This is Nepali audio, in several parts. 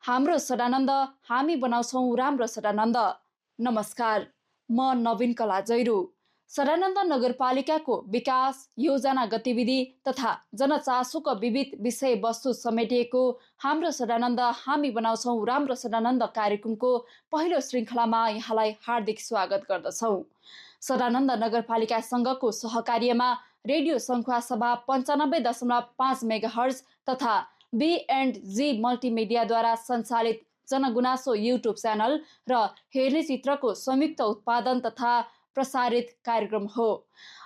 हाम्रो सदानन्द हामी बनाउँछौँ राम्रो सदानन्द। नमस्कार, म नवीन कला जैरू। सदानन्द नगरपालिकाको विकास, योजना, गतिविधि तथा जनचासोको विविध विषयवस्तु समेटिएको हाम्रो सदानन्द हामी बनाउँछौँ राम्रो सदानन्द कार्यक्रमको पहिलो श्रृङ्खलामा यहाँलाई हार्दिक स्वागत गर्दछौँ। सदानन्द नगरपालिकासँगको सहकार्यमा रेडियो सङ्खुवासभा 95.5 मेगाहर्ज तथा B&G मल्टिमिडियाद्वारा सञ्चालित जनगुनासो युट्युब च्यानल र हेर्ने चित्रको संयुक्त उत्पादन तथा प्रसारित कार्यक्रम हो।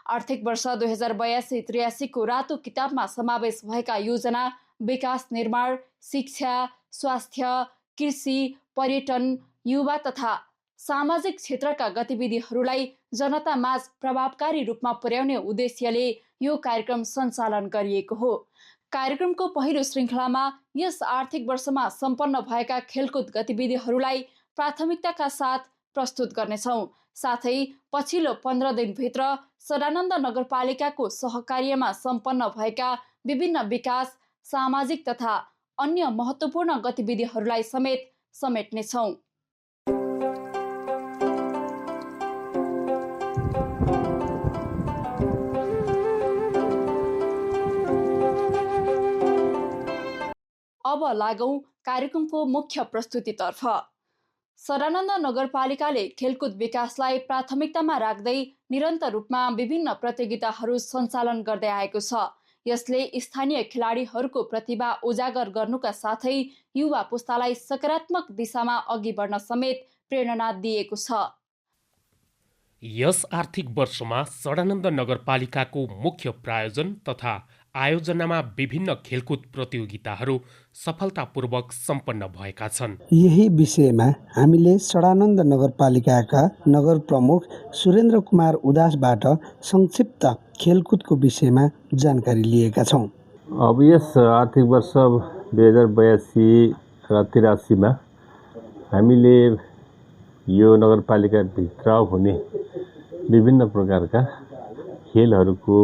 आर्थिक वर्ष 2082-83 को रातो किताबमा समावेश भएका योजना, विकास निर्माण, शिक्षा, स्वास्थ्य, कृषि, पर्यटन, युवा तथा सामाजिक क्षेत्रका गतिविधिहरूलाई जनतामाझ प्रभावकारी रूपमा पुर्याउने उद्देश्यले यो कार्यक्रम सञ्चालन गरिएको हो। कार्यक्रमको पहिलो श्रृङ्खलामा यस आर्थिक वर्षमा सम्पन्न भएका खेलकुद गतिविधिहरूलाई प्राथमिकताका साथ प्रस्तुत गर्नेछौँ। साथै पछिल्लो 15 दिनभित्र सदानन्द नगरपालिकाको सहकार्यमा सम्पन्न भएका विभिन्न विकास, सामाजिक तथा अन्य महत्त्वपूर्ण गतिविधिहरूलाई समेट्नेछौँ। अब लागौँ कार्यक्रमको मुख्य प्रस्तुतितर्फ। सदानन्द नगरपालिकाले खेलकुद विकासलाई प्राथमिकतामा राख्दै निरन्तर रूपमा विभिन्न प्रतियोगिताहरू सञ्चालन गर्दै आएको छ। यसले स्थानीय खेलाडीहरूको प्रतिभा उजागर गर्नुका साथै युवा पुस्तालाई सकारात्मक दिशामा अघि बढ्न समेत प्रेरणा दिएको छ। यस आर्थिक वर्षमा सदानन्द नगरपालिकाको मुख्य प्रायोजन तथा आयोजनामा विभिन्न खेलकुद प्रतियोगिताहरू सफलतापूर्वक सम्पन्न भएका छन्। यही विषयमा हामीले सदानन्द नगरपालिकाका नगर प्रमुख सुरेन्द्र कुमार उदासबाट संक्षिप्त खेलकुदको विषयमा जानकारी लिएका छौँ। अब यस आर्थिक वर्ष 2082 र 83मा हामीले यो नगरपालिकाभित्र हुने विभिन्न प्रकारका खेलहरूको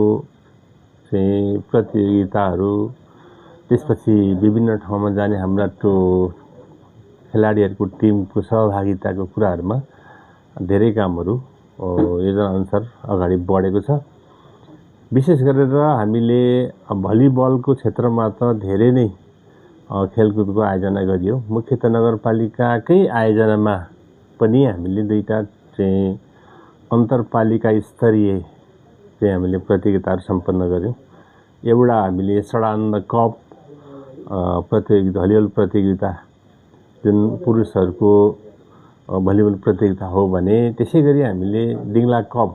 चाहिँ प्रतियोगिताहरू, त्यसपछि विभिन्न ठाउँमा जाने हाम्रा खेलाडीहरूको टिमको सहभागिताको कुराहरूमा धेरै कामहरू योजनाअनुसार अगाडि बढेको छ। विशेष गरेर हामीले भलिबलको क्षेत्रमा त धेरै नै खेलकुदको आयोजना गरियो। मुख्यतः नगरपालिकाकै आयोजनामा पनि हामीले दुईटा चाहिँ अन्तरपालिका स्तरीय चाहिँ हामीले प्रतियोगिताहरू सम्पन्न गऱ्यौँ। एउटा हामीले सदानन्द कप प्रतियोगिता, भलिबल प्रतियोगिता, जुन पुरुषहरूको भलिबल प्रतियोगिता हो भने त्यसै गरी हामीले दिङ्ला कप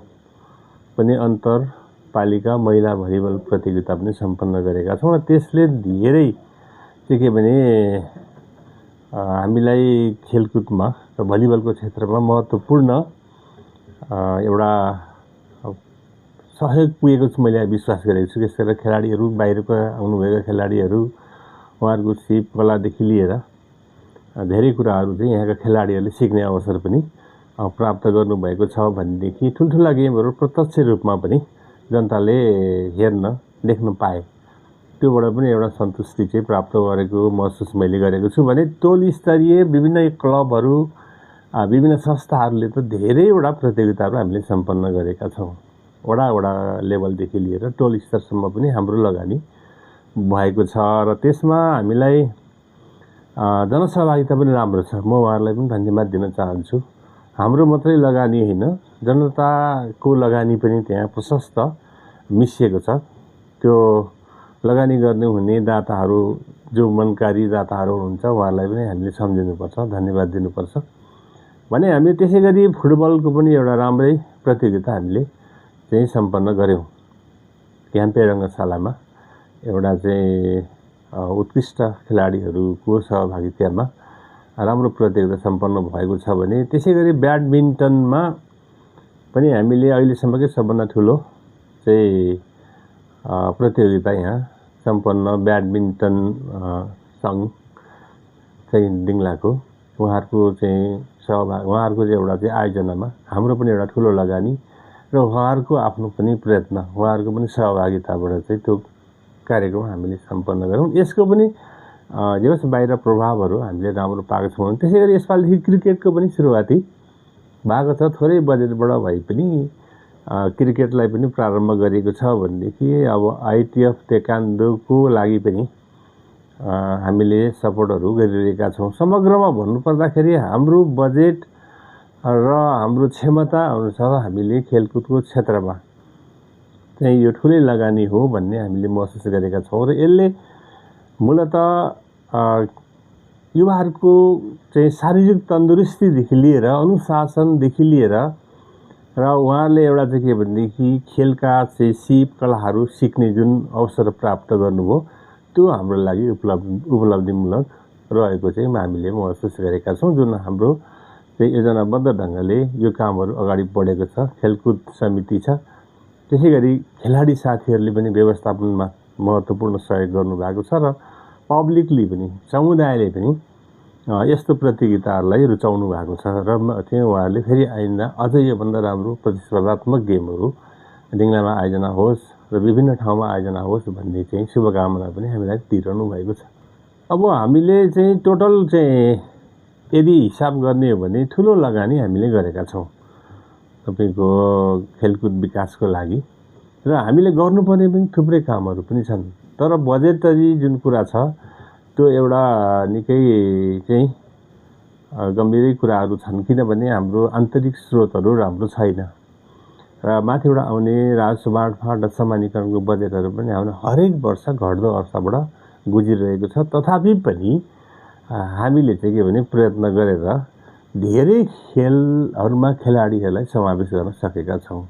पनि अन्तरपालिका महिला भलिबल प्रतियोगिता पनि सम्पन्न गरेका छौँ। र त्यसले धेरै चाहिँ के भने हामीलाई खेलकुदमा र भलिबलको क्षेत्रमा महत्त्वपूर्ण एउटा सहयोग पुगेको छु मैले विश्वास गरेको छु। विशेष गरेर खेलाडीहरू, बाहिरको आउनुभएका खेलाडीहरू, उहाँहरूको सिप कलादेखि लिएर धेरै कुराहरू चाहिँ यहाँका खेलाडीहरूले सिक्ने अवसर पनि प्राप्त गर्नुभएको छ भनेदेखि ठुल्ठुला गेमहरू प्रत्यक्ष रूपमा पनि जनताले हेर्न देख्न पाए, त्योबाट पनि एउटा सन्तुष्टि चाहिँ प्राप्त गरेको महसुस मैले गरेको छु। भने टोल स्तरीय विभिन्न क्लबहरू, विभिन्न संस्थाहरूले त धेरैवटा प्रतियोगिताहरू हामीले सम्पन्न गरेका छौँ। वडा लेभलदेखि लिएर टोल स्तरसम्म पनि हाम्रो लगानी भएको छ र त्यसमा हामीलाई जनसहभागिता पनि राम्रो छ। म उहाँहरूलाई पनि धन्यवाद दिन चाहन्छु। हाम्रो मात्रै लगानी होइन, जनताको लगानी पनि त्यहाँ प्रशस्त मिसिएको छ। त्यो लगानी गर्ने हुने दाताहरू, जो मनकारी दाताहरू हुनुहुन्छ, उहाँहरूलाई पनि हामीले सम्झिनुपर्छ, धन्यवाद दिनुपर्छ। भने हामीले त्यसै गरी फुटबलको पनि एउटा राम्रै प्रतियोगिता हामीले चाहिँ सम्पन्न गऱ्यौँ। क्याम्पे रङ्गशालामा एउटा चाहिँ उत्कृष्ट खेलाडीहरूको सहभागितामा राम्रो प्रतियोगिता सम्पन्न भएको छ। भने त्यसै गरी ब्याडमिन्टनमा पनि हामीले अहिलेसम्मकै सबभन्दा ठुलो चाहिँ प्रतियोगिता यहाँ सम्पन्न ब्याडमिन्टन सङ्घ चाहिँ दिङ्लाको उहाँहरूको चाहिँ उहाँहरूको चाहिँ एउटा चाहिँ आयोजनामा हाम्रो पनि एउटा ठुलो लगानी र उहाँहरूको आफ्नो पनि प्रयत्न, उहाँहरूको पनि सहभागिताबाट चाहिँ त्यो कार्यक्रम हामीले सम्पन्न गऱ्यौँ। यसको पनि जे होस् बाहिर प्रभावहरू हामीले राम्रो पाएको छौँ। त्यसै गरी यसपालिदेखि क्रिकेटको पनि सुरुवाती भएको छ। थोरै बजेटबाट भए पनि क्रिकेटलाई पनि प्रारम्भ गरिएको छ भनेदेखि अब आइटिएफ टेक्वान्डोको लागि पनि हामीले सपोर्टहरू गरिरहेका छौँ। समग्रमा भन्नुपर्दाखेरि हाम्रो बजेट र हाम्रो क्षमता अनुसार हामीले खेलकुदको क्षेत्रमा चाहिँ यो ठुलै लगानी हो भन्ने हामीले महसुस गरेका छौँ र यसले मूलत युवाहरूको चाहिँ शारीरिक तन्दुरुस्तीदेखि लिएर अनुशासनदेखि लिएर र उहाँहरूले एउटा चाहिँ के भनेदेखि खेलका चाहिँ सिप कलाहरू सिक्ने जुन अवसर प्राप्त गर्नुभयो त्यो हाम्रो लागि उपलब्धिमूलक रहेको चाहिँ हामीले महसुस गरेका छौँ। जुन हाम्रो चाहिँ योजनाबद्ध ढङ्गले यो कामहरू अगाडि बढेको छ। खेलकुद समिति छ, त्यसै गरी खेलाडी साथीहरूले पनि व्यवस्थापनमा महत्त्वपूर्ण सहयोग गर्नुभएको छ र पब्लिकली पनि समुदायले पनि यस्तो प्रतियोगिताहरूलाई रुचाउनु भएको छ र चाहिँ उहाँहरूले फेरि आइन्दा अझै योभन्दा राम्रो प्रतिस्पर्धात्मक गेमहरू डिङ्लामा आयोजना होस् र विभिन्न ठाउँमा आयोजना होस् भन्ने चाहिँ शुभकामना पनि हामीलाई दिइरहनु भएको छ। अब हामीले चाहिँ टोटल चाहिँ यदि हिसाब गर्ने हो भने ठुलो लगानी हामीले गरेका छौँ तपाईँको खेलकुद विकासको लागि र हामीले गर्नुपर्ने पनि थुप्रै कामहरू पनि छन्। तर बजेटरी जुन कुरा छ त्यो एउटा निकै चाहिँ गम्भीरै कुराहरू छन्, किनभने हाम्रो आन्तरिक स्रोतहरू राम्रो छैन र माथिबाट आउने राजस्व बाँडफाँड र समानीकरणको बजेटहरू पनि हाम्रो हरेक वर्ष घट्दो अवस्थाबाट गुजिरहेको छ। तथापि पनि हामीले चाहिँ के भने प्रयत्न गरेर धेरै खेलहरूमा खेलाडीहरूलाई समावेश गर्न सकेका छौँ।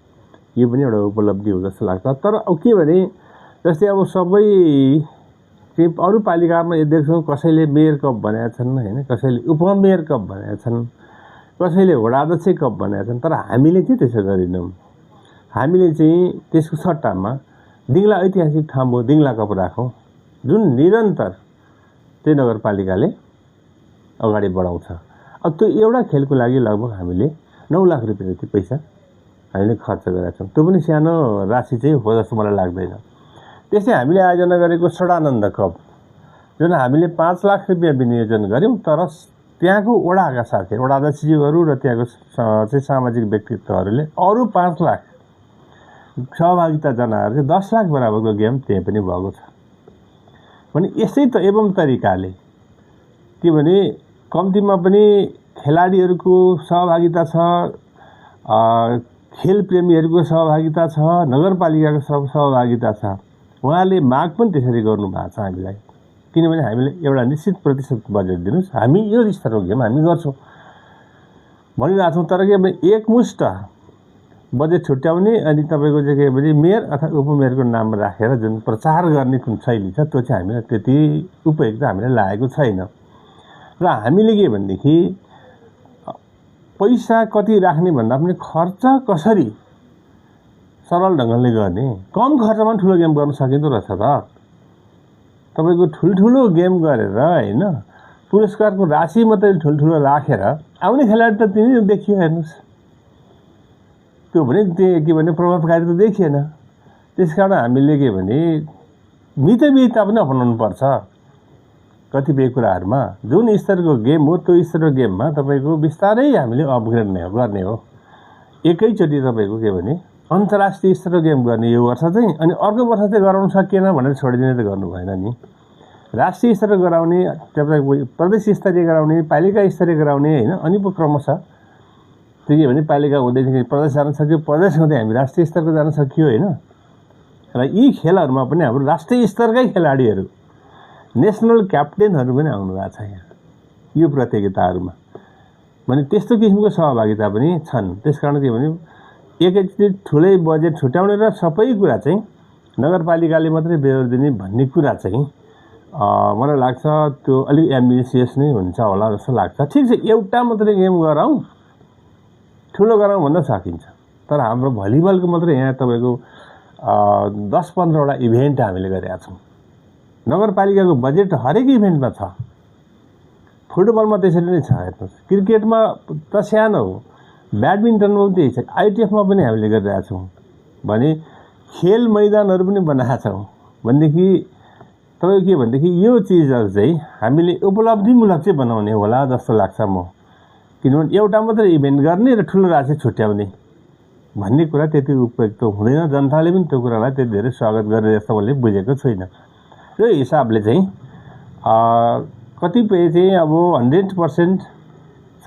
यो पनि एउटा उपलब्धि हो जस्तो लाग्छ। तर अब के भने जस्तै अब सबै चाहिँ अरू पालिकामा देख्छौँ कसैले मेयर कप बनाएका छन् होइन, कसैले उपमेयर कप बनाएका छन्, कसैले वडाध्यक्ष कप बनाएका छन्। तर हामीले चाहिँ त्यसो गरेनौँ। हामीले चाहिँ त्यसको सट्टामा दिङ्ला ऐतिहासिक ठाउँ हो, दिङ्ला कप राखौँ जुन निरन्तर त्यही नगरपालिकाले अगाडि बढाउँछ। अब त्यो एउटा खेलको लागि लगभग हामीले 9 लाख रुपियाँ जति पैसा हामीले खर्च गरेका छौँ। त्यो पनि सानो राशि चाहिँ हो जस्तो मलाई लाग्दैन। त्यसै हामीले आयोजना गरेको सडानन्द कप जुन हामीले 5 लाख रुपियाँ विनियोजन गऱ्यौँ, तर त्यहाँको वडाका साथी वडाध्यक्षज्यूहरू र त्यहाँको चाहिँ सामाजिक व्यक्तित्वहरूले अरू 5 लाख सहभागिता जनाएर चाहिँ 10 लाख बराबरको गेम त्यहाँ पनि भएको छ। भने यसै त एवं तरिकाले के भने कम्तीमा पनि खेलाडीहरूको सहभागिता छ, खेल प्रेमीहरूको सहभागिता छ, नगरपालिकाको सहभागिता छ। उहाँले माग पनि त्यसरी गर्नुभएको छ हामीलाई, किनभने हामीले एउटा निश्चित प्रतिशत बजेट दिनुहोस्, हामी यो स्तरको गेम हामी गर्छौँ भनिरहेको छौँ। तर के भने एकमुष्ट बजेट छुट्याउने अनि तपाईँको चाहिँ के भने मेयर अथवा उपमेयरको नाम राखेर जुन प्रचार गर्ने कुन शैली छ त्यो चाहिँ हामीलाई त्यति उपयुक्त हामीलाई लागेको छैन। र हामीले के भनेदेखि पैसा कति राख्ने भन्दा पनि खर्च कसरी सरल ढङ्गले गर्ने, कम खर्चमा ठुलो गेम गर्न सकिँदो रहेछ त। तपाईँको ठुल्ठुलो गेम गरेर होइन पुरस्कारको राशि मात्रै ठुल्ठुलो राखेर आउने खेलाडी त तिनी देखियो हेर्नुहोस्, त्यो भने के भने प्रभावकारी त देखिएन। त्यस कारण हामीले के भने मितव्ययिता पनि अपनाउनु पर्छ कतिपय कुराहरूमा। जुन स्तरको गेम हो त्यो स्तरको गेममा तपाईँको बिस्तारै हामीले अपग्रेड गर्ने हो। एकैचोटि तपाईँको के भने अन्तर्राष्ट्रिय स्तरको गेम गर्ने यो वर्ष चाहिँ, अनि अर्को वर्ष चाहिँ गराउन सकिएन भनेर छोडिदिने त गर्नु भएन नि। राष्ट्रिय स्तरको गराउने, तपाईँको प्रदेश स्तरीय गराउने, पालिका स्तरीय गराउने होइन, अनि पो क्रमशः त्यो के भने पालिका हुँदै प्रदेश जान सक्यो, प्रदेश हुँदै हामी राष्ट्रिय स्तरको जान सकियो होइन। र यी खेलहरूमा पनि हाम्रो राष्ट्रिय स्तरकै खेलाडीहरू नेसनल क्याप्टेनहरू पनि आउनु भएको छ यहाँ यो प्रतियोगिताहरूमा। भने त्यस्तो किसिमको सहभागिता पनि छन्। त्यस कारण के भने एकैचोटि ठुलै बजेट छुट्याउने र सबै कुरा चाहिँ नगरपालिकाले मात्रै बेहोर दिने भन्ने कुरा चाहिँ मलाई लाग्छ त्यो अलिक एम्बिसियस नै हुन्छ होला जस्तो लाग्छ। ठिक छ, एउटा मात्रै गेम गराउँ, ठुलो गराउँ भन्दा सकिन्छ। तर हाम्रो भलिबलको मात्रै यहाँ तपाईँको 10-15वटा इभेन्ट हामीले गरेका छौँ। नगरपालिकाको बजेट हरेक इभेन्टमा छ। फुटबलमा त्यसरी नै छ हेर्नुहोस्, क्रिकेटमा त सानो हो, ब्याडमिन्टनमा पनि त्यही छ, आइटिएफमा पनि हामीले गरिरहेका छौँ। भने खेल मैदानहरू पनि बनाएका छौँ भनेदेखि तपाईँको के भनेदेखि यो चिजहरू चाहिँ हामीले उपलब्धिमूलक चाहिँ बनाउने होला जस्तो लाग्छ म। किनभने एउटा मात्रै इभेन्ट गर्ने र ठुलो राशि छुट्याउने भन्ने कुरा त्यति उपयुक्त हुँदैन। जनताले पनि त्यो कुरालाई त्यति धेरै स्वागत गरे जस्तो मैले बुझेको छुइनँ। त्यो हिसाबले चाहिँ कतिपय चाहिँ अब 100%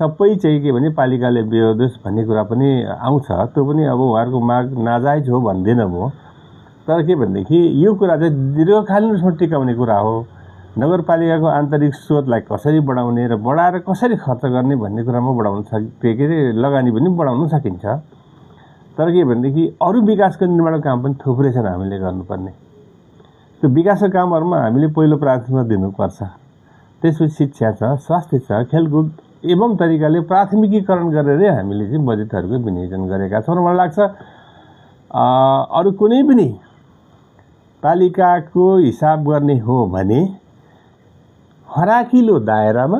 सबै चाहिँ के भने पालिकाले बिहोर्दोस् भन्ने कुरा पनि आउँछ। त्यो पनि अब उहाँहरूको माग नाजायज हो भन्दिनँ म। तर के भनेदेखि यो कुरा चाहिँ दीर्घकालीन रूपमा टिकाउने कुरा हो। नगरपालिकाको आन्तरिक स्रोतलाई कसरी बढाउने र बढाएर कसरी खर्च गर्ने भन्ने कुरामा बढाउन के अरे लगानी पनि बढाउन सकिन्छ। तर के भनेदेखि अरू विकासको निर्माणको काम पनि थुप्रै छन् हामीले गर्नुपर्ने। त्यो विकासका कामहरूमा हामीले पहिलो प्राथमिकता दिनुपर्छ। त्यसपछि शिक्षा छ, स्वास्थ्य छ, खेलकुद एवं तरिकाले प्राथमिकीकरण गरेरै हामीले चाहिँ बजेटहरूको विनियोजन गरेका छौँ। र मलाई लाग्छ अरू कुनै पनि पालिकाको हिसाब गर्ने हो भने फराकिलो दायरामा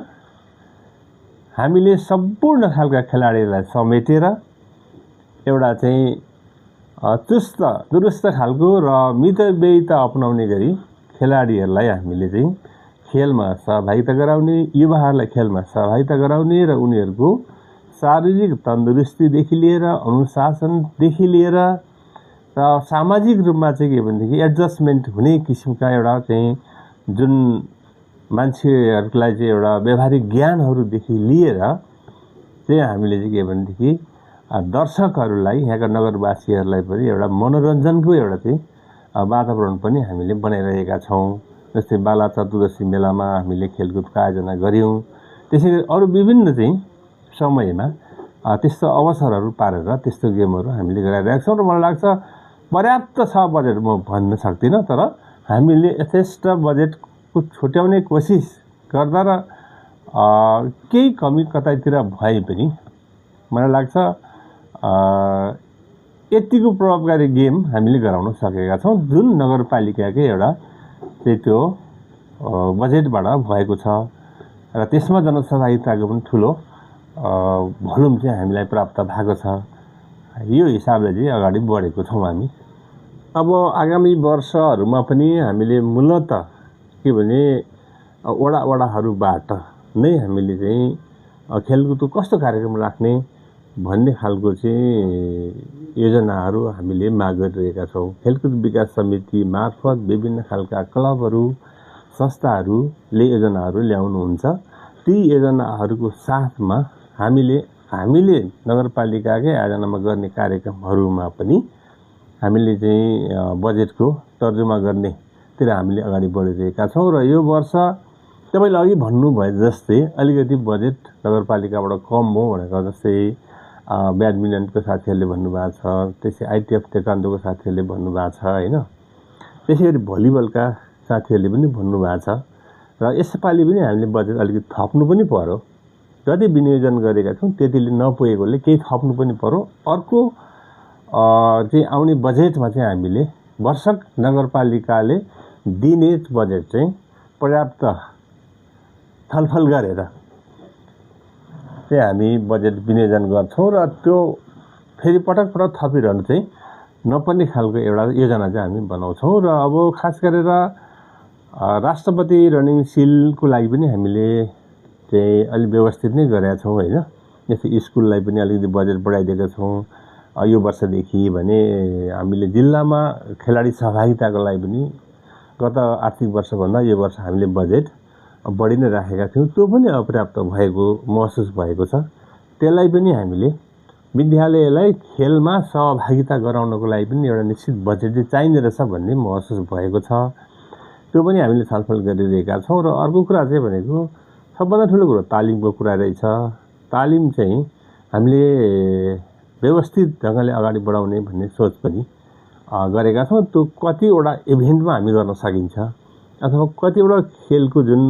हामीले सम्पूर्ण खालका खेलाडीलाई समेटेर एउटा चाहिँ चुस्त दुरुस्त खालको र मितव्ययिता अपनाउने गरी खेलाडीहरूलाई हामीले चाहिँ खेलमा सहभागिता गराउने, युवाहरूलाई खेलमा सहभागिता गराउने र उनीहरूको शारीरिक तन्दुरुस्तीदेखि लिएर अनुशासनदेखि लिएर र सामाजिक रूपमा चाहिँ के भनेदेखि एडजस्टमेन्ट हुने किसिमका एउटा चाहिँ जुन मान्छेहरूलाई चाहिँ एउटा व्यावहारिक ज्ञानहरूदेखि लिएर चाहिँ हामीले चाहिँ के भनेदेखि दर्शकहरूलाई, यहाँका नगरवासीहरूलाई पनि एउटा मनोरञ्जनको एउटा चाहिँ वातावरण पनि हामीले बनाइरहेका छौँ। जस्तै बाला चतुर्दशी मेलामा हामीले खेलकुदको आयोजना गऱ्यौँ। त्यसै गरी अरू विभिन्न चाहिँ समयमा त्यस्तो अवसरहरू पारेर त्यस्तो गेमहरू हामीले गराइरहेका छौँ। र मलाई लाग्छ पर्याप्त छ बजेट म भन्न सक्दिनँ, तर हामीले यथेष्ट बजेटको छुट्याउने कोसिस गर्दा र केही कमी कतैतिर भए पनि मलाई लाग्छ यतिको प्रभावकारी गेम हामीले गराउन सकेका छौँ जुन नगरपालिकाकै एउटा चाहिँ त्यो बजेटबाट भएको छ। र त्यसमा जनसहभागिताको पनि ठुलो भोल्युम चाहिँ हामीलाई प्राप्त भएको छ। यो हिसाबले चाहिँ अगाडि बढेको छौँ हामी। अब आगामी वर्षहरूमा पनि हामीले मूलत के भने वडाहरूबाट नै हामीले चाहिँ खेलकुदको कस्तो कार्यक्रम राख्ने भन्ने खालको चाहिँ योजनाहरू हामीले माग गरिरहेका छौँ। खेलकुद विकास समिति मार्फत विभिन्न खालका क्लबहरू, संस्थाहरूले योजनाहरू ल्याउनुहुन्छ। ती योजनाहरूको साथमा हामीले नगरपालिकाकै आयोजनामा गर्ने कार्यक्रमहरूमा पनि हामीले चाहिँ बजेटको तर्जुमा गर्नेतिर हामीले अगाडि बढिरहेका छौँ। र यो वर्ष तपाईँले अघि भन्नुभयो जस्तै अलिकति बजेट नगरपालिकाबाट कम हो भनेको जस्तै ब्याडमिन्टनको साथीहरूले भन्नुभएको छ, त्यसै आइटिएफ टेक्वान्डोको साथीहरूले भन्नुभएको छ होइन। त्यसै गरी भलिबलका साथीहरूले पनि भन्नुभएको छ। र यसपालि पनि हामीले बजेट अलिकति थप्नु पनि पर्यो। जति विनियोजन गरेका छौँ त्यतिले नपुगेकोले केही थप्नु पनि पर्यो। अर्को चाहिँ आउने बजेटमा चाहिँ हामीले वर्षक नगरपालिकाले दिने बजेट चाहिँ पर्याप्त छलफल गरेर चाहिँ हामी बजेट विनियोजन गर्छौँ। र त्यो फेरि पटक थपिरहनु चाहिँ नपर्ने खालको एउटा योजना चाहिँ हामी बनाउँछौँ। र अब खास गरेर राष्ट्रपति रनिङ सिलको लागि पनि हामीले चाहिँ अलिक व्यवस्थित नै गरेका छौँ होइन। जस्तै स्कुललाई पनि अलिकति बजेट बढाइदिएका छौँ यो वर्षदेखि भने हामीले जिल्लामा खेलाडी सहभागिताको लागि पनि गत आर्थिक वर्षभन्दा यो वर्ष हामीले बजेट बढी नै राखेका थियौँ। त्यो पनि अपर्याप्त भएको महसुस भएको छ। त्यसलाई पनि हामीले विद्यालयलाई खेलमा सहभागिता गराउनको लागि पनि एउटा निश्चित बजेट चाहिँ चाहिने रहेछ भन्ने महसुस भएको छ। त्यो पनि हामीले छलफल गरिरहेका छौँ। र अर्को कुरा चाहिँ भनेको सबभन्दा ठुलो कुरो तालिमको कुरा रहेछ। तालिम चाहिँ हामीले व्यवस्थित ढङ्गले अगाडि बढाउने भन्ने सोच पनि गरेका छौँ। त्यो कतिवटा इभेन्टमा हामी गर्न सकिन्छ अथवा कतिवटा खेलको जुन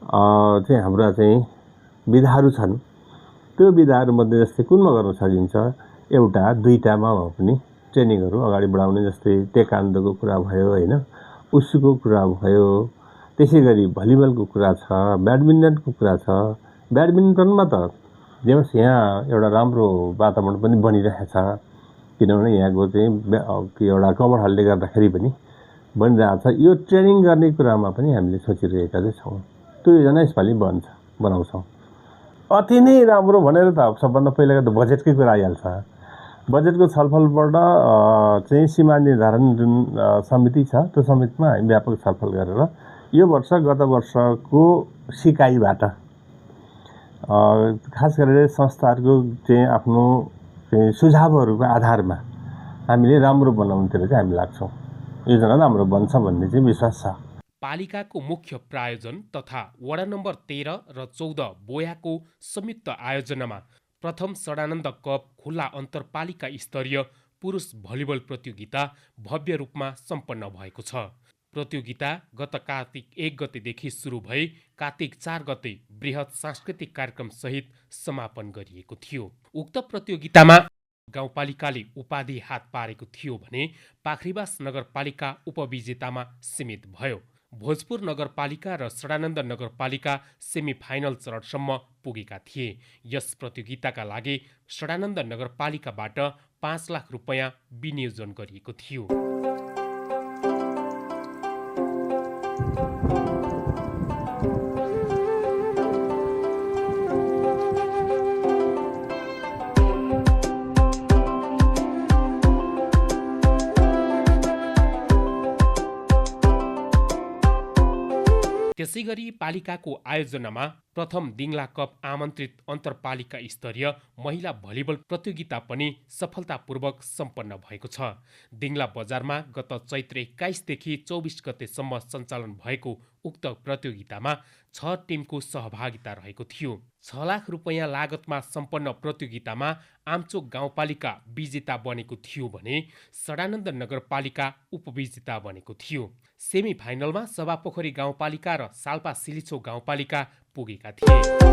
चाहिँ हाम्रा चाहिँ विधाहरू छन् त्यो विधाहरूमध्ये जस्तै कुनमा गर्न सकिन्छ, एउटा दुईटामा भए पनि ट्रेनिङहरू अगाडि बढाउने। जस्तै टेक्वान्डोको कुरा भयो होइन, उसुको कुरा भयो, त्यसै गरी भलिबलको कुरा छ, ब्याडमिन्टनको कुरा छ। ब्याडमिन्टनमा त यहाँ एउटा राम्रो वातावरण पनि बनिरहेको छ। किनभने यहाँको चाहिँ एउटा कभर हलले गर्दाखेरि पनि बनिरहेको छ। यो ट्रेनिङ गर्ने कुरामा पनि हामीले सोचिरहेका चाहिँ छौँ। त्यो योजना यसपालि बनाउँछौँ। अति नै राम्रो भनेर त सबभन्दा पहिलाको त बजेटकै कुरा आइहाल्छ। बजेटको छलफलबाट चाहिँ सीमा निर्धारण जुन समिति छ त्यो समितिमा हामी व्यापक छलफल गरेर यो वर्ष गत वर्षको सिकाइबाट खास गरेर संस्थाहरूको चाहिँ आफ्नो सुझावहरूको आधारमा हामीले राम्रो बनाउनुतिर चाहिँ हामी लाग्छौँ। योजना राम्रो बन्छ भन्ने चाहिँ विश्वास छ। पालिकाको मुख्य प्रायोजन तथा वडा नम्बर 13 र 14 बोयाको संयुक्त आयोजनामा प्रथम सडानन्द कप खुल्ला अन्तरपालिका स्तरीय पुरुष भलिबल प्रतियोगिता भव्य रूपमा सम्पन्न भएको छ। प्रतियोगिता गत कार्तिक 1 गतेदेखि सुरु भई कार्तिक 4 गते बृहत सांस्कृतिक कार्यक्रम सहित समापन गरिएको थियो। उक्त प्रतियोगितामा गाउँपालिकाले उपाधि हात पारेको थियो भने पाखरीबास नगरपालिका उपविजेतामा सीमित भयो। भोजपुर नगरपालिका र सडानन्द नगरपालिका सेमिफाइनल चरणसम्म पुगेका थिए। यस प्रतियोगिताका लागि सडानन्द नगरपालिकाबाट 5 लाख रुपैयाँ विनियोजन गरिएको थियो। त्यसैगरी पालिकाको आयोजनामा प्रथम दिङला कप आमन्त्रित अन्तरपालिका स्तरीय महिला भलिबल प्रतियोगिता पनि सफलतापूर्वक सम्पन्न भएको छ। दिङला बजारमा गत चैत्र 21 देखि 24 गतेसम्म सञ्चालन भएको उक्त प्रतियोगितामा 6 टिमको सहभागिता रहेको थियो। 6 लाख रुपैयाँ लागतमा सम्पन्न प्रतियोगितामा आमचोक गाउँपालिका विजेता बनेको थियो भने सडानन्द नगरपालिका उपविजेता बनेको थियो। सेमी फाइनलमा सभापोखरी गाउँपालिका र साल्पा सिलिछो गाउँपालिका पुगेका थिए।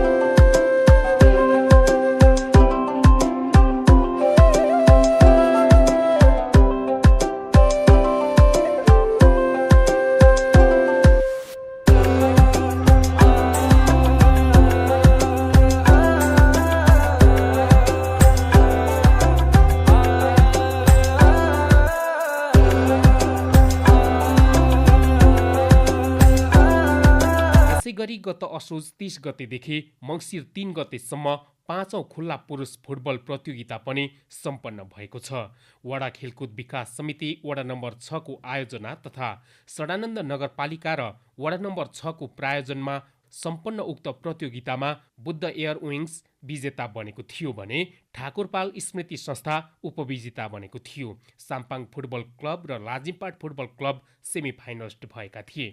गरी गत असोज 30 गतेदेखि मङ्सिर 3 गतेसम्म 5औं खुल्ला पुरुष फुटबल प्रतियोगिता पनि सम्पन्न भएको छ। वडा खेलकुद विकास समिति वडा नम्बर 6 को आयोजना तथा सडानन्द नगरपालिका र वडा नम्बर 6 को प्रायोजनमा सम्पन्न उक्त प्रतियोगितामा बुद्ध एयर विङ्स विजेता बनेको थियो भने ठाकुरपाल स्मृति संस्था उपविजेता बनेको थियो। साम्पाङ फुटबल क्लब र लाजिमपाट फुटबल क्लब सेमिफाइनलिस्ट भएका थिए।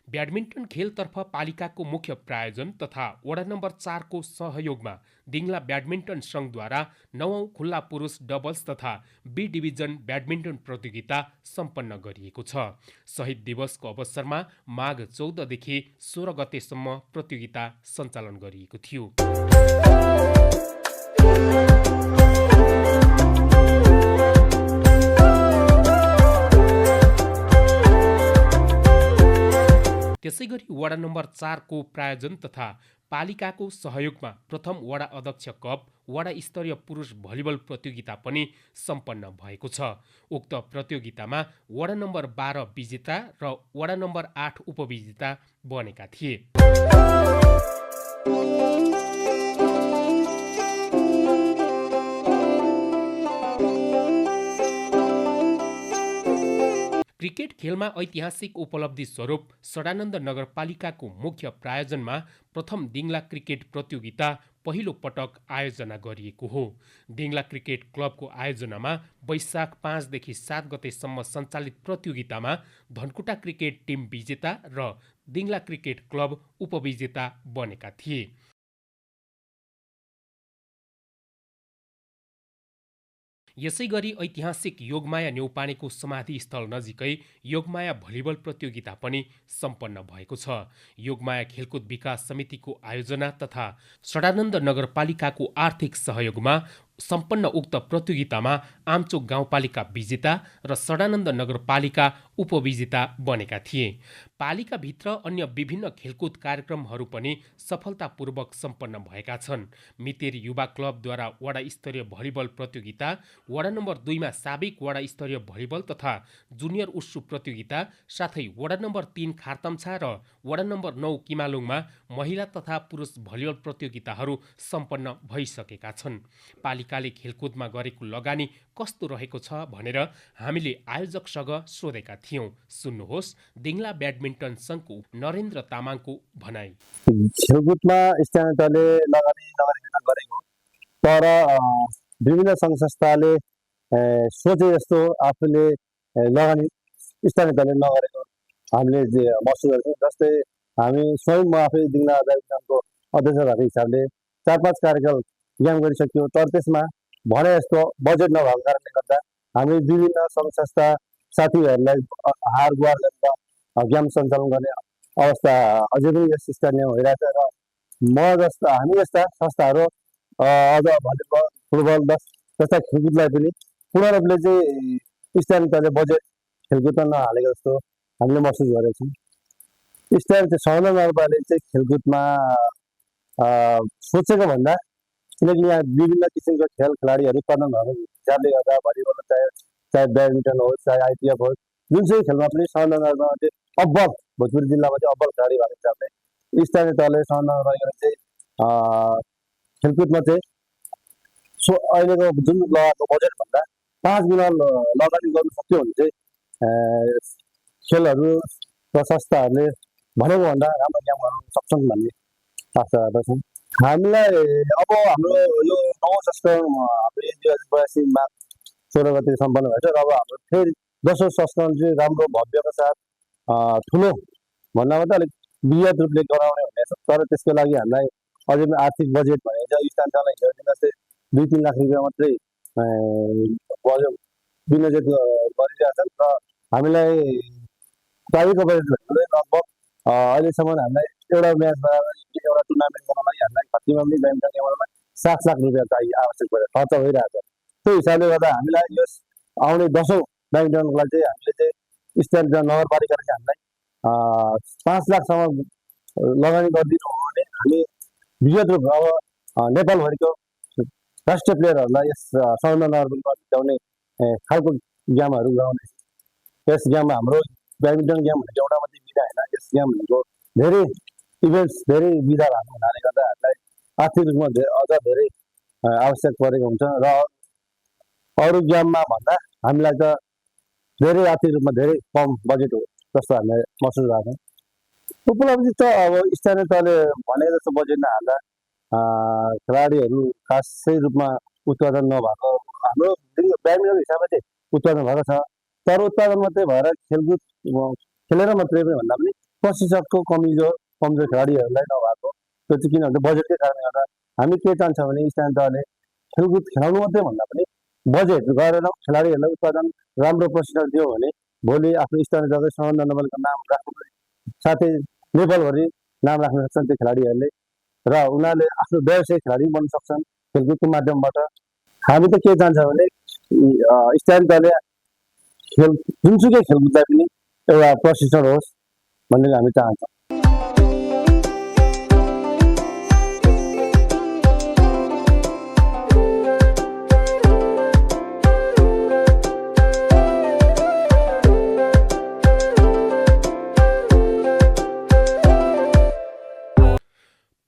ब्याडमिन्टन खेलतर्फ पालिकाको मुख्य प्रायोजन तथा वडा नम्बर 4 को सहयोगमा दिङला ब्याडमिन्टन सङ्घद्वारा 9औं खुल्ला पुरुष डबल्स तथा बी डिभिजन ब्याडमिन्टन प्रतियोगिता सम्पन्न गरिएको छ। शहीद दिवसको अवसरमा माघ 14 देखि 16 गतेसम्म प्रतियोगिता सञ्चालन गरिएको थियो। त्यसैगरी वडा नम्बर 4 को प्रायोजन तथा पालिकाको सहयोगमा प्रथम वडा अध्यक्ष कप वडा स्तरीय पुरुष भलिबल प्रतियोगिता पनि सम्पन्न भएको छ। उक्त प्रतियोगितामा वडा नम्बर 12 विजेता र वडा नम्बर 8 उपविजेता बनेका थिए। क्रिकेट खेलमा ऐतिहासिक उपलब्धि स्वरूप सडानन्द नगरपालिकाको मुख्य प्रायोजनमा प्रथम दिङला क्रिकेट प्रतियोगिता पहिलो पटक आयोजना गरिएको हो। दिङला क्रिकेट क्लबको आयोजनामा वैशाख 5 देखि 7 गतेसम्म सञ्चालित प्रतियोगितामा धनकुटा क्रिकेट टिम विजेता र दिङला क्रिकेट क्लब उपविजेता बनेका थिए। यसैगरी ऐतिहासिक योगमाया न्यौपानेको समाधि स्थल नजिकै योगमाया भलिबल प्रतियोगिता पनि सम्पन्न भएको छ। योगमाया खेलकुद विकास समितिको आयोजना तथा सडानन्द नगरपालिकाको आर्थिक सहयोगमा सम्पन्न उक्त प्रतियोगितामा आमचोक गाउँपालिका विजेता र सडानन्द नगरपालिका उपविजेता बनेका थिए। पालिकाभित्र अन्य विभिन्न खेलकुद कार्यक्रमहरू पनि सफलतापूर्वक सम्पन्न भएका छन्। मितेरी युवा क्लबद्वारा वडा स्तरीय भलिबल प्रतियोगिता, वडा नम्बर 2 मा साबिक वडा स्तरीय भलिबल तथा जुनियर उस्सु प्रतियोगिता, साथै वडा नम्बर 3 खार्तम्छा र वडा नम्बर 9 किमालुङमा महिला तथा पुरुष भलिबल प्रतियोगिताहरू सम्पन्न भइसकेका छन्। पालिकाले खेलकुदमा गरेको लगानी कस्तो रहेको छ भनेर हामीले आयोजकसँग सोधेका थियौं। सुन्नुहोस् दिङला ब्याडमिन्टन संघको नरेन्द्र तामाङको भनाई। खेलकुदमा स्थानीय तहले लगानी नगरिकन गरेको, तर विभिन्न सङ्घ संस्थाले सोचे जस्तो आफूले लगानी स्थानीय तहले नगरेको हामीले महसुस गर्छौँ। जस्तै हामी स्वयं म आफै दिङला ब्याडमिन्टनको अध्यक्ष भएको हिसाबले 4-5 कार्यक्रम गेम गरिसक्यो, तर त्यसमा भने जस्तो बजेट नभएको कारणले गर्दा हामी विभिन्न सङ्घ संस्था साथीहरूलाई हार गुहार गरेर गेम सञ्चालन गर्ने अवस्था अझै पनि यस स्थानमा भइरहेछ र हामी जस्ता संस्थाहरू अझ भलिबल, फुटबल जस्ता खेलकुदलाई पनि पूर्ण रूपले चाहिँ स्थानीय तहले बजेट खेलकुदमा नहालेको जस्तो हामीले महसुस गरेका छौँ। स्थानीय सडानन्द नगरपालिकाले चाहिँ खेलकुदमा सोचेको भन्दा, किनकि यहाँ विभिन्न किसिमको खेलाडीहरू उत्पादन भएको हिसाबले गर्दा भलिबल चाहे ब्याडमिन्टन होस्, चाहे आइपिएफ होस्, जुनसुकै खेलमा पनि सडानन्द नगरमा चाहिँ अब्बल, भोजपुर जिल्लामा चाहिँ अब्बल खेलाडी भएको हिसाबले स्थानीय तहले सडानन्द नगरमा चाहिँ खेलकुदमा चाहिँ अहिलेको जुन लगाएको बजेट भन्दा 5 गुणा लगानी गर्नु सक्यो भने चाहिँ खेलहरू र संस्थाहरूले भनेको भन्दा राम्रो काम गर्न सक्छन् भन्ने आशा गर्दछौँ। हामीलाई अब हाम्रो यो 9औं संस्करण हाम्रो 2082 माघ 16 गते सम्पन्न भएछ र अब हाम्रो फेरि 10औं संस्करण चाहिँ राम्रो भव्यका साथ ठुलो भन्दा मात्रै अलिक वृहत रूपले गराउने भन्ने छ। तर त्यसको लागि हामीलाई अझै पनि आर्थिक बजेट भनेको चाहिँ स्थानीय तहलाई हेर्ने जस्तै 2-3 लाख रुपियाँ मात्रै विनियोजित गरिरहेछन् र हामीलाई चाहिएको बजेट भनेको लगभग अहिलेसम्म हामीलाई एउटा म्याच बनाएर एउटा टुर्नामेन्ट बनाउनलाई हामीलाई खर्चमा पनि ब्याडमिन्टन गेमहरूलाई 7 लाख रुपियाँ चाहिँ आवश्यक परेर खर्च भइरहेछ। त्यो हिसाबले गर्दा हामीलाई यस आउने 10औं ब्याडमिन्टनको लागि चाहिँ हामीले चाहिँ स्थानीय नगरपालिकाले चाहिँ हामीलाई 5 लाखसम्म लगानी गरिदिनु हो भने हामी विगत रूपमा अब नेपालभरिको राष्ट्रिय प्लेयरहरूलाई यस सडानन्द नगरपालिकामा भित्राउने खालको गेमहरू गराउने। यस गेममा हाम्रो ब्याडमिन्टन गेम भनेको एउटा मात्रै विधा होइन, यस गेम भनेको धेरै इभेन्ट्स, धेरै विधा भएको हुनाले गर्दा हामीलाई आर्थिक रूपमा अझ धेरै आवश्यक परेको हुन्छ र अरू गेममा भन्दा हामीलाई त धेरै आर्थिक रूपमा धेरै कम बजेट हो जस्तो हामीलाई महसुस भएको छ। उपलब्धि त अब स्थानीय तहले भनेको जस्तो बजेट नहाल्दा खेलाडीहरू खासै रूपमा उत्पादन नभएको, हाम्रो ब्याडमिन्टनको हिसाबमा चाहिँ उत्पादन भएको छ, तर उत्पादन मात्रै भएर खेलकुद खेलेर मात्रै भन्दा पनि प्रशिक्षकको कमजोर खेलाडीहरूलाई नभएको, त्यो चाहिँ किनभने बजेटकै कारणले गर्दा हामी के चाहन्छौँ भने स्थानीय तहले खेलकुद खेलाउनु मात्रै भन्दा पनि बजेट गरेर खेलाडीहरूलाई उत्पादन राम्रो प्रशिक्षण दियो भने भोलि आफ्नो स्थानीय तहले सडानन्द नगरपालिकाको नाम राख्नु, साथै नेपालभरि नाम राख्न सक्छन् त्यो खेलाडीहरूले र उनीहरूले आफ्नो व्यावसायिक खेलाडी बन्न सक्छन् खेलकुदको माध्यमबाट। हामी त के चाहन्छौँ भने स्थानीय तहले जुनसुकै खेलकुदलाई पनि एउटा प्रशिक्षण होस् भन्ने हामी चाहन्छौँ।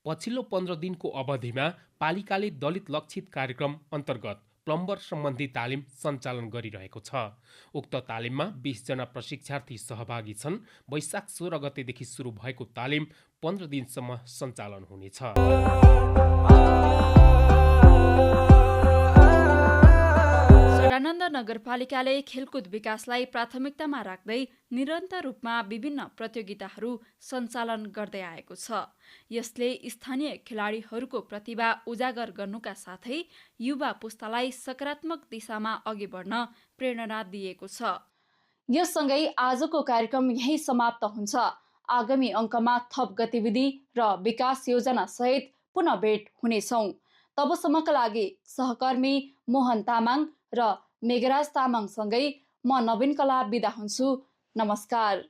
पछिल्लो 15 दिनको अवधिमा पालिकाले दलित लक्षित कार्यक्रम अन्तर्गत प्लम्बर सम्बन्धी तालिम सञ्चालन गरिरहेको छ। उक्त तालिममा 20 जना प्रशिक्षार्थी सहभागी छन्। वैशाख 16 गतेदेखि सुरु भएको तालिम 15 दिनसम्म सञ्चालन हुनेछ। सडानन्द नगरपालिकाले खेलकुद विकासलाई प्राथमिकतामा राख्दै निरन्तर रूपमा विभिन्न प्रतियोगिताहरू सञ्चालन गर्दै आएको छ। यसले स्थानीय खेलाडीहरूको प्रतिभा उजागर गर्नुका साथै युवा पुस्तालाई सकारात्मक दिशामा अघि बढ्न प्रेरणा दिएको छ। यससँगै आजको कार्यक्रम यही समाप्त हुन्छ। आगामी अङ्कमा थप गतिविधि र विकास योजना सहित पुनः भेट हुनेछौँ। तबसम्मका लागि सहकर्मी मोहन तामाङ र मेघराज तामाङसँगै म नवीन कला बिदा हुन्छु। नमस्कार।